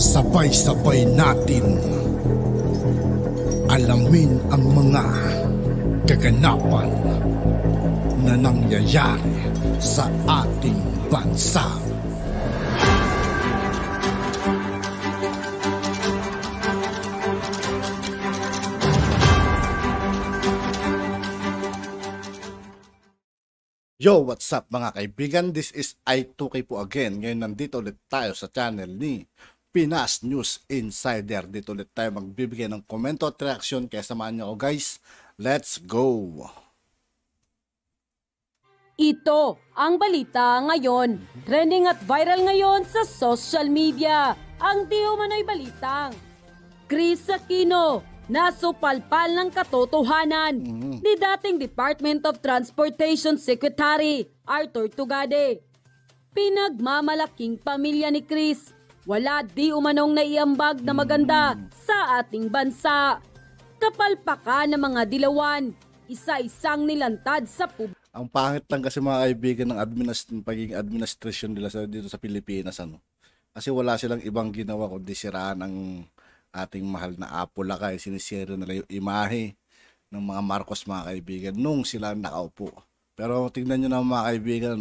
Sabay-sabay natin alamin ang mga kaganapan na nangyayari sa ating bansa. Yo, what's up mga kaibigan? This is I2K po again. Ngayon nandito ulit tayo sa channel ni Pinas News Insider. Dito ulit tayo magbibigay ng komento at reaksyon. Kaya samahan niyo ako guys. Let's go! Ito ang balita ngayon. Trending at viral ngayon sa social media. Ang di umano'y balitang Chris Aquino nasupalpal ng katotohanan ni dating Department of Transportation Secretary Arthur Tugade. Pinagmamalaking pamilya ni Chris, wala di umanong naiambag na maganda sa ating bansa. Kapalpakan ng mga dilawan, isa-isang nilantad sa publiko. Ang pangit lang kasi mga kaibigan ng pagiging administrasyon nila dito sa Pilipinas. Kasi wala silang ibang ginawa kundi siraan ang ating mahal na Apolacay. Sinisira nila yung imahe ng mga Marcos mga kaibigan nung sila nakaupo. Pero tingnan nyo na mga kaibigan,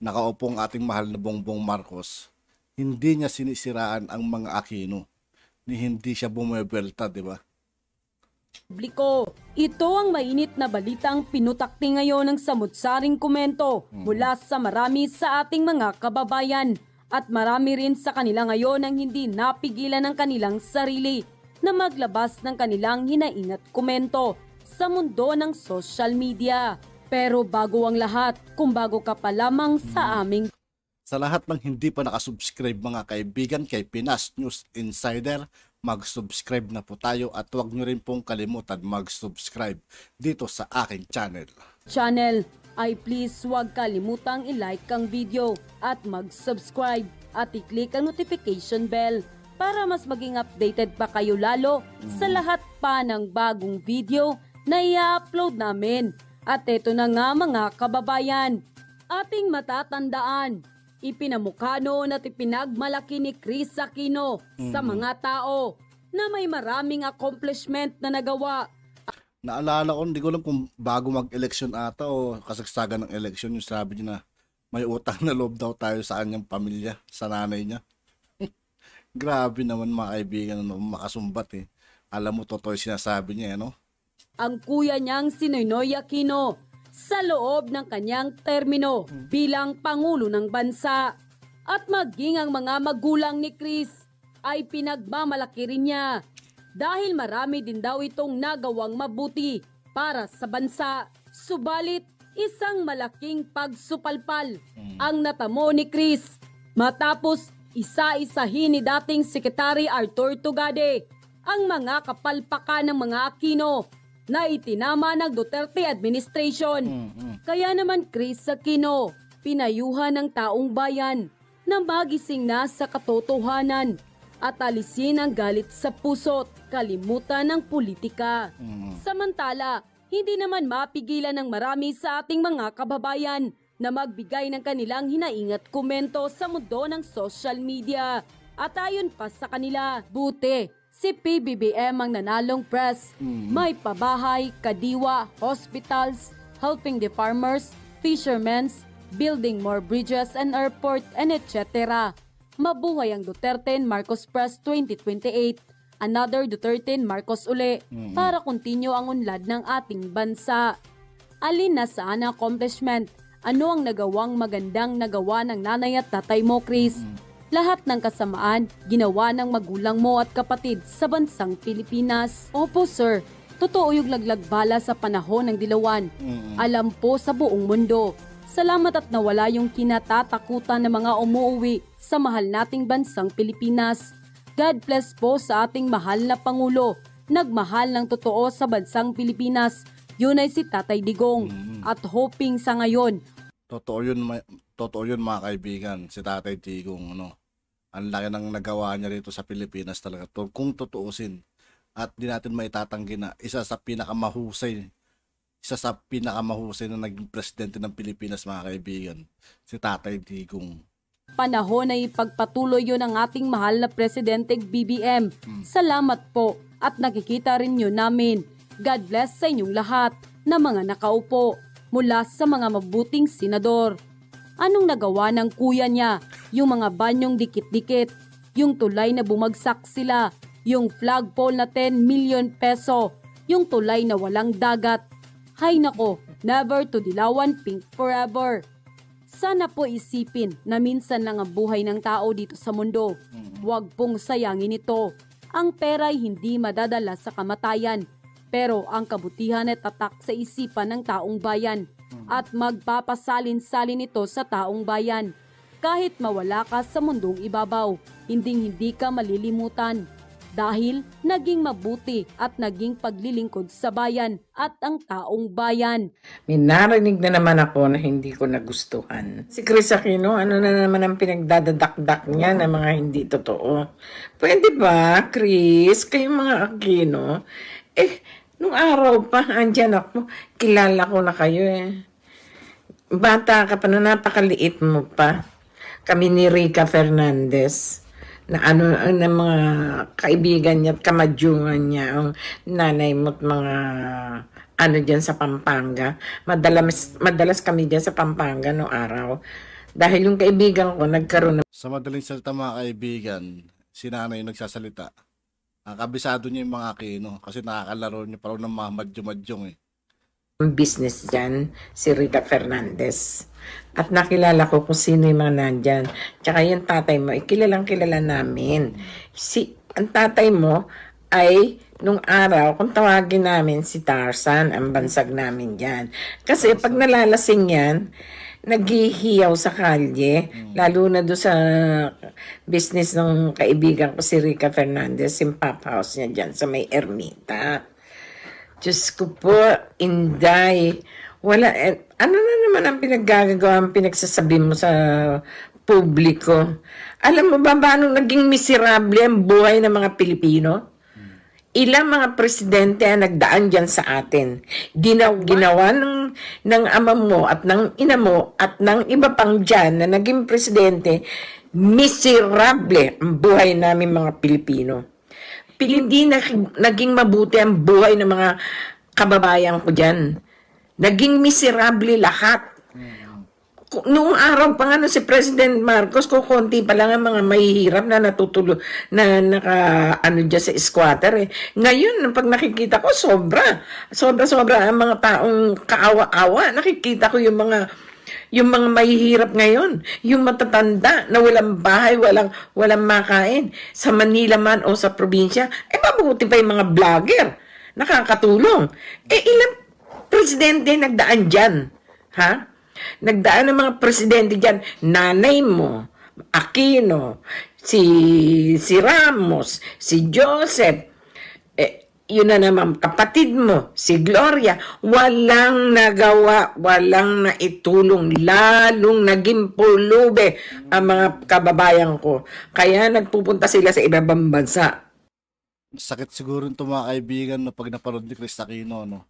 nakaupo ang ating mahal na Bongbong Marcos. Hindi niya sinisiraan ang mga Aquino. Hindi siya bumebelta, di ba? Ito ang mainit na balitang pinutakti ngayon ng samut-saring komento mula sa marami sa ating mga kababayan. At marami rin sa kanila ngayon ang hindi napigilan ng kanilang sarili na maglabas ng kanilang hinaing at komento sa mundo ng social media. Pero bago ang lahat, kung bago ka pa lamang sa aming... Sa lahat ng hindi pa nakasubscribe mga kaibigan kay Pinas News Insider, mag-subscribe na po tayo at huwag nyo rin pong kalimutan mag-subscribe dito sa aking channel. Ay please huwag kalimutang i-like ang video at mag-subscribe at i-click ang notification bell para mas maging updated pa kayo lalo sa lahat pa ng bagong video na i-upload namin. At eto na nga mga kababayan, ating matatandaan, ipinamukha noon at ipinagmalaki ni Chris Aquino sa mga tao na may maraming accomplishment na nagawa. Naalala ko, hindi ko alam kung bago mag-eleksyon ata o kasagsagan ng eleksyon, yung sabi niya na may utang na loob daw tayo sa kanyang pamilya, sa nanay niya. Grabe naman mga kaibigan, makasumbat eh. Alam mo, totoo yung sinasabi niya, Ang kuya niyang si Noynoy Aquino sa loob ng kanyang termino bilang Pangulo ng Bansa. At maging ang mga magulang ni Chris ay pinagmamalaki rin niya. Dahil marami din daw itong nagawang mabuti para sa bansa. Subalit, isang malaking pagsupalpal ang natamo ni Chris. Matapos isa-isahin ni dating Secretary Arthur Tugade ang mga kapalpakan ng mga Aquino na itinama ng Duterte administration. Kaya naman Chris Aquino, pinayuhan ng taong bayan na magising na sa katotohanan at alisin ang galit sa puso't kalimutan ng politika. Samantala, hindi naman mapigilan ng marami sa ating mga kababayan na magbigay ng kanilang hinaing at komento sa mundo ng social media. At ayon pa sa kanila, buti si PBBM ang nanalong press. May pabahay, kadiwa, hospitals, helping the farmers, fishermen, building more bridges and airport, and etc. Mabuhay ang Duterte Marcos Press 2028. Another Duterte Marcos uli para continue ang unlad ng ating bansa. Alin na saan ang accomplishment? Ano ang nagawang magandang nagawa ng nanay at tatay mo, Chris? Lahat ng kasamaan, ginawa ng magulang mo at kapatid sa bansang Pilipinas. Opo sir, totoo yung laglag bala sa panahon ng dilawan. Alam po sa buong mundo. Salamat at nawala yung kinatatakutan ng mga umuuwi sa mahal nating bansang Pilipinas. God bless po sa ating mahal na Pangulo. Nagmahal ng totoo sa bansang Pilipinas. Yun ay si Tatay Digong. At hoping sa ngayon. Totoo yun mga kaibigan, si Tatay Digong. Ang laki ng nagawa niya rito sa Pilipinas talaga. Kung tutuusin. At di natin maitatanggi na isa sa pinakamahusay na naging presidente ng Pilipinas mga kaibigan, si Tatay Digong. panahon ay ipagpatuloy yun ang ating mahal na Presidente BBM. Salamat po at nakikita rin yun namin. God bless sa inyong lahat na mga nakaupo mula sa mga mabuting senador. Anong nagawa ng kuya niya? Yung mga banyong dikit-dikit, yung tulay na bumagsak sila, yung flagpole na 10 million peso, yung tulay na walang dagat. Hay nako, never to dilawan pink forever. Sana po isipin na minsan lang ang buhay ng tao dito sa mundo. Huwag pong sayangin ito. Ang pera ay hindi madadala sa kamatayan, pero ang kabutihan ay tatak sa isipan ng taong bayan at magpapasalin-salin ito sa taong bayan. Kahit mawala ka sa mundong ibabaw, hindi ka malilimutan dahil naging mabuti at naging paglilingkod sa bayan at ang taong bayan. May narinig na naman ako na hindi ko nagustuhan. Si Chris Aquino, ano na naman ang pinagdadadakdak niya na mga hindi totoo? Pwede ba, Chris, kayong mga Aquino? Nung araw pa, andyan ako, kilala ko na kayo Bata ka pa na, napakaliit mo pa. Kami ni Rica Fernandez na na mga kaibigan niya at kamadyungan niya, ang nanay mo at mga dyan sa Pampanga. Madalas kami dyan sa Pampanga noong araw. Dahil yung kaibigan ko nagkaroon ng... Sa madaling salita mga kaibigan, si nanay yung nagsasalita. Kabisado niya yung mga Aquino kasi nakakalaro niya parang ng mga madyong-madyong business dyan, si Rica Fernandez. At nakilala ko kung sino yung mga nandyan. Tsaka yung tatay mo, kilalang kilala namin. Ang tatay mo ay, nung araw, kung tawagin namin si Tarzan, ang bansag namin dyan. Kasi pag nalalasing yan, naghihiyaw sa kalye, lalo na doon sa business ng kaibigan ko si Rica Fernandez, yung pop house niya dyan sa may Ermita. Diyos ko po, Inday, wala, ano na naman ang pinaggagawa, pinagsasabi mo sa publiko? Alam mo ba paano naging miserable ang buhay ng mga Pilipino? Ilang mga presidente ang nagdaan dyan sa atin. Ginawa ng ama mo at ng ina mo at ng iba pang dyan na naging presidente, miserable ang buhay namin mga Pilipino. Hindi naging mabuti ang buhay ng mga kababayan ko dyan. Naging miserable lahat. Noong araw pa nga si President Marcos, konti pa lang ang mga mahihirap na natutulog, na dyan sa squatter Ngayon, pag nakikita ko, sobra ang mga taong kaawa-awa. Nakikita ko yung mga mahihirap ngayon, yung matatanda na walang bahay, walang makain, sa Manila man o sa probinsya, mabuti pa yung mga vlogger, nakakatulong. Ilang presidente nagdaan dyan, ha? Nagdaan ng mga presidente dyan, nanay mo, Aquino, si Ramos, si Joseph, yun na naman, kapatid mo, si Gloria, walang nagawa, walang naitulong, lalong naging pulube ang mga kababayan ko. Kaya nagpupunta sila sa ibang bansa. Sakit siguro ito mga kaibigan na pag napanood ni Chris Aquino, no?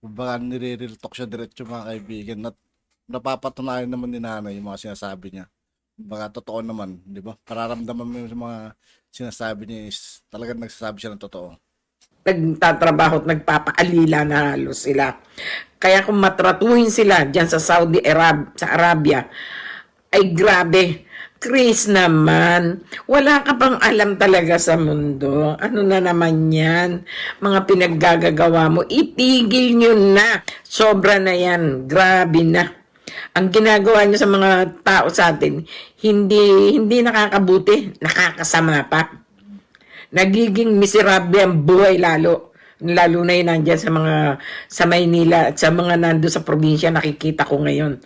Baka nire-real talk siya diretso mga kaibigan at napapatunayan naman ni nanay yung mga sinasabi niya. Baka totoo naman, di ba? Pararamdaman mo yung mga sinasabi niya is talagang nagsasabi siya ng totoo. Nagtatrabaho at nagpapaalila na halos sila. Kaya kung matratuhin sila dyan sa sa Arabia, ay grabe. Chris naman, wala ka pang alam talaga sa mundo. Ano na naman yan? Mga pinaggagawa mo, itigil nyo na. Sobra na yan. Grabe na. Ang ginagawa nyo sa mga tao sa atin, hindi nakakabuti, nakakasama pa. Nagiging miserable ang buhay lalo na yun nandyan sa Maynila at sa mga nando sa probinsya, nakikita ko ngayon.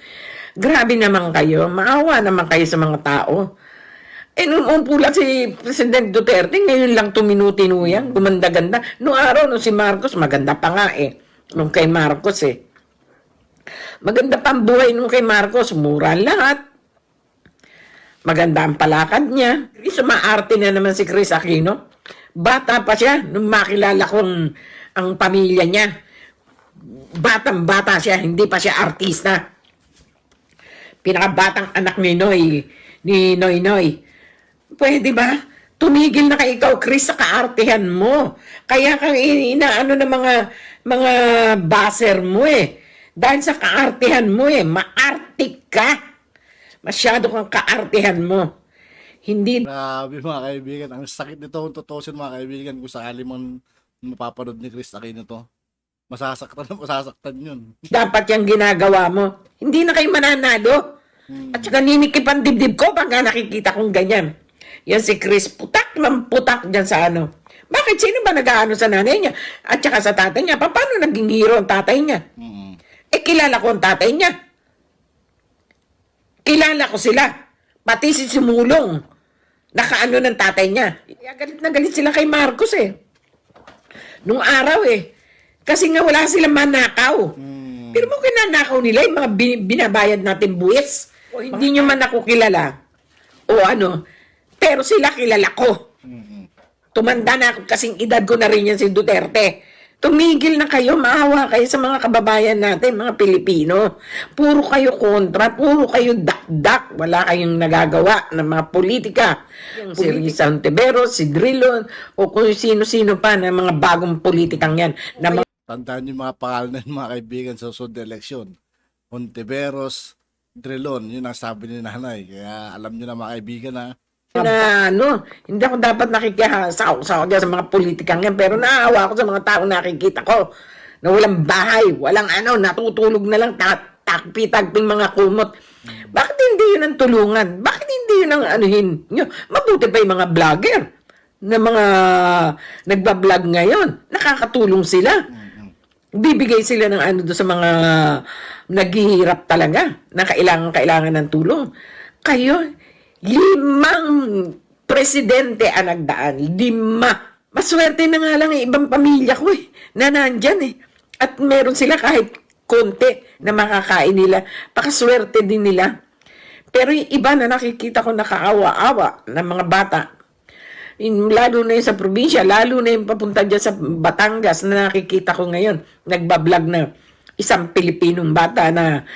Grabe naman kayo, maawa naman kayo sa mga tao. Nung pula si President Duterte, ngayon lang tuminutino yan, gumanda-ganda. Noong araw, nung si Marcos, maganda pa nga nung kay Marcos Maganda pa ang buhay nung kay Marcos, mura lahat. Maganda ang palakad niya. Sumaarte na naman si Chris Aquino. Bata pa siya nung makilala ko ang pamilya niya. Batang-bata siya, hindi pa siya artista. Pinakabatang anak ni ni Noy Noy. Pwede ba? Tumigil na kay ikaw, Chris, sa kaartehan mo. Kaya kang inaano ng mga baser mo eh. Dahil sa kaartehan mo eh. Maartik ka. Masyado kang kaartehan mo. Hindi Grabe mga kaibigan, ang sakit nito kung tutusin mga kaibigan kung sakali man mapapanood ni Chris Aquino to. Masasaktan na masasaktan yun. dapat yung ginagawa mo. Hindi na kayo mananalo. At saka ninikip ang dibdib ko pagka nakikita kong ganyan. Yan si Chris, putak ng putak dyan sa ano. Bakit? Sino ba nag-aano sa nanay niya? At saka sa tatay niya? Paano naging hero ang tatay niya? Eh, kilala ko ang tatay niya. Kilala ko sila. Pati si Sumulong. Nakaano ng tatay niya. Kaya galit na galit sila kay Marcos eh. Nung araw eh. Kasi nga wala silang manakaw. Pero mo kinanakaw nila yung mga binabayad natin buwis. O hindi nyo man ako kilala. O ano. Pero sila kilala ko. Tumanda na ako kasing edad ko na rin yan si Duterte. Tumigil na kayo, maawa kayo sa mga kababayan natin, mga Pilipino. Puro kayo kontra, puro kayo dakdak. Wala kayong nagagawa ng mga politika. Si Risa Ontiveros, si Drilon, o kung sino-sino pa ng mga bagong politikang yan. Na Tandaan yung mga pangalan ng mga kaibigan sa susunod na eleksyon. Ontiveros, Drilon, yun ang sabi ni nanay. Kaya alam nyo na mga kaibigan ha. ano, hindi ako dapat nakikihasaw sa mga politikang yan, pero naawa ako sa mga taong nakikita ko na walang bahay, walang ano, natutulog na lang takpi-tagping mga kumot. Bakit hindi yun ang tulungan? Bakit hindi yun ang anuhin nyo? Mabuti pa yung mga vlogger na mga nagbablog ngayon. Nakakatulong sila. Bibigay sila ng ano do sa mga naghihirap talaga na kailangan ng tulong. Kayo, 5 presidente ang nagdaan. 5. Maswerte na nga lang yung ibang pamilya ko eh, na nandyan eh. At meron sila kahit konti na makakain nila. Pakaswerte din nila. Pero yung iba na nakikita ko nakaawa-awa ng mga bata, lalo na yung sa probinsya, lalo na yung papunta dyan sa Batangas na nakikita ko ngayon, nagbablog na isang Pilipinong bata na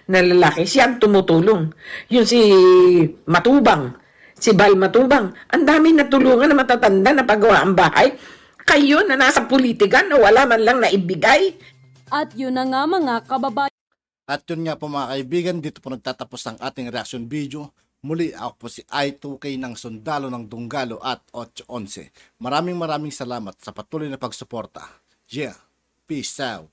lalaki, siyang tumutulong. Yung si Matubang, si Bal Matubang, ang dami natulungan na matatanda na pagawa ang bahay. Kayo na nasa politika na wala man lang naibigay. At yun na nga mga kababayan. At yun nga po mga kaibigan, dito po nagtatapos ang ating reaction video. Muli ako po si I2K ng Sundalo ng Dunggalo at 811. Maraming salamat sa patuloy na pagsuporta. Yeah, peace out.